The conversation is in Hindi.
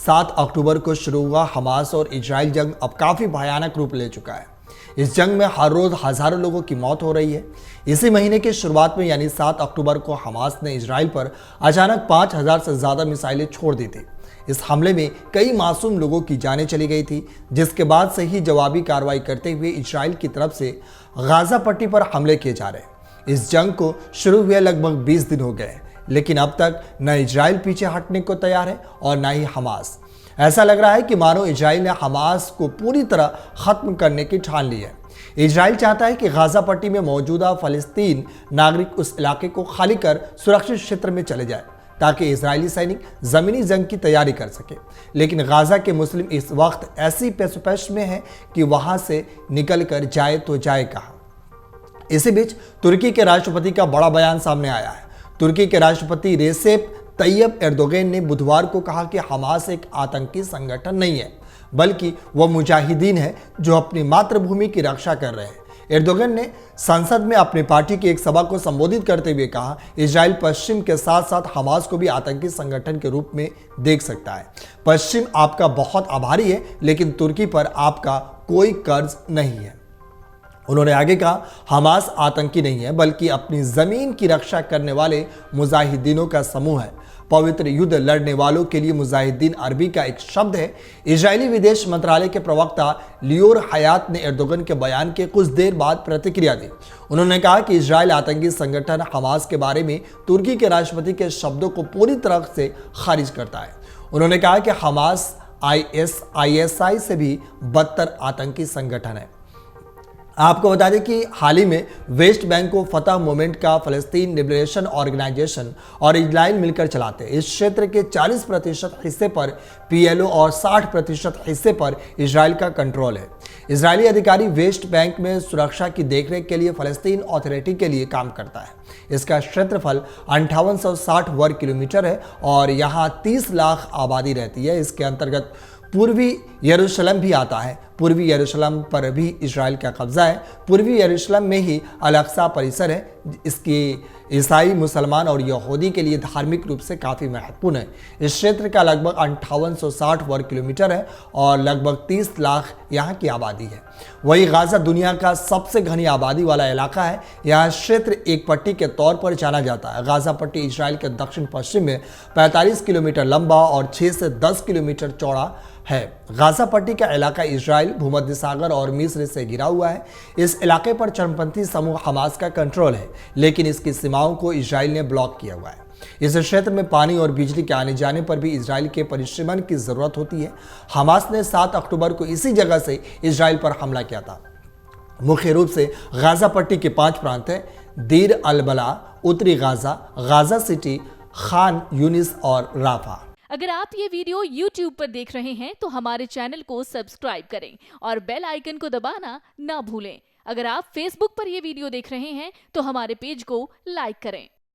7 अक्टूबर को शुरू हुआ हमास और इजराइल जंग अब काफी भयानक रूप ले चुका है। इस जंग में हर रोज हजारों लोगों की मौत हो रही है। इसी महीने की शुरुआत में यानी 7 अक्टूबर को हमास ने इजराइल पर अचानक 5000 से ज्यादा मिसाइलें छोड़ दी थी। इस हमले में कई मासूम लोगों की जानें चली गई थी, जिसके बाद से ही जवाबी कार्रवाई करते हुए इजराइल की तरफ से गाजा पट्टी पर हमले किए जा रहे हैं। इस जंग को शुरू हुए लगभग 20 दिन हो गए, लेकिन अब तक न इजराइल पीछे हटने को तैयार है और न ही हमास। ऐसा लग रहा है कि मानो इजराइल ने हमास को पूरी तरह खत्म करने की ठान ली है। इजराइल चाहता है कि गाजा पट्टी में मौजूदा फलस्तीन नागरिक उस इलाके को खाली कर सुरक्षित क्षेत्र में चले जाए, ताकि इजरायली सैनिक जमीनी जंग की तैयारी कर सके। लेकिन गाजा के मुस्लिम इस वक्त ऐसी पेशपेश में है कि वहां से निकल कर जाए तो जाए कहां। इसी बीच तुर्की के राष्ट्रपति का बड़ा बयान सामने आया है। तुर्की के राष्ट्रपति रेसेप तैयब एर्दोगन ने बुधवार को कहा कि हमास एक आतंकी संगठन नहीं है, बल्कि वह मुजाहिदीन है जो अपनी मातृभूमि की रक्षा कर रहे हैं। एर्दोगन ने संसद में अपनी पार्टी की एक सभा को संबोधित करते हुए कहा, इजराइल पश्चिम के साथ साथ हमास को भी आतंकी संगठन के रूप में देख सकता है। पश्चिम आपका बहुत आभारी है, लेकिन तुर्की पर आपका कोई कर्ज नहीं है। उन्होंने आगे कहा, हमास आतंकी नहीं है, बल्कि अपनी जमीन की रक्षा करने वाले मुजाहिदीनों का समूह है। पवित्र युद्ध लड़ने वालों के लिए मुजाहिदीन अरबी का एक शब्द है। इजरायली विदेश मंत्रालय के प्रवक्ता लियोर हयात ने एर्दोगन के बयान के कुछ देर बाद प्रतिक्रिया दी। उन्होंने कहा कि इजराइल आतंकी संगठन हमास के बारे में तुर्की के राष्ट्रपति के शब्दों को पूरी तरह से खारिज करता है। उन्होंने कहा कि हमास ISI से भी बदतर आतंकी संगठन है। आपको बता दें कि हाल ही में वेस्ट बैंक को फतह मूवमेंट का फलस्तीन लिबरेशन ऑर्गेनाइजेशन और इजराइल मिलकर चलाते हैं। इस क्षेत्र के 40% हिस्से पर PLO और 60% हिस्से पर इजराइल का कंट्रोल है। इजरायली अधिकारी वेस्ट बैंक में सुरक्षा की देखरेख के लिए फलस्तीन अथॉरिटी के लिए काम करता है। इसका क्षेत्रफल 5860 वर्ग किलोमीटर है और यहाँ 30 लाख आबादी रहती है। इसके अंतर्गत पूर्वी यरूशलेम भी आता है। पूर्वी यरूशलेम पर भी इजराइल का कब्जा है। पूर्वी यरूशलेम में ही अल-अक्सा परिसर है, इसकी ईसाई, मुसलमान और यहूदी के लिए धार्मिक रूप से काफ़ी महत्वपूर्ण है। इस क्षेत्र का लगभग 5860 वर्ग किलोमीटर है और लगभग 30 लाख यहाँ की आबादी है। वही गाजा दुनिया का सबसे घनी आबादी वाला इलाका है। यह क्षेत्र एक पट्टी के तौर पर जाना जाता है। गाजा पट्टी इजराइल के दक्षिण पश्चिम में 45 किलोमीटर लंबा और 6 से 10 किलोमीटर चौड़ा है। गाजा पट्टी का इलाका इजराइल, भूमध्य सागर और मिस्र से घिरा हुआ है। इस इलाके पर चरमपंथी समूह हमास का कंट्रोल है, लेकिन इसकी सीमाओं को इजराइल ने ब्लॉक किया हुआ है। इस क्षेत्र में पानी और बिजली के आने जाने पर भी इजराइल के परिश्रमण की जरूरत होती है। हमास ने 7 अक्टूबर को इसी जगह से इजराइल पर हमला किया था। मुख्य रूप से गाजा पट्टी के 5 प्रांत हैं: दीर अल-बला, उत्तरी Gaza, Gaza city, Khan Yunis और राफा। अगर आप ये वीडियो YouTube पर देख रहे हैं तो हमारे चैनल को सब्सक्राइब करें और बेल आइकन को दबाना ना भूलें। अगर आप Facebook पर ये वीडियो देख रहे हैं तो हमारे पेज को लाइक करें।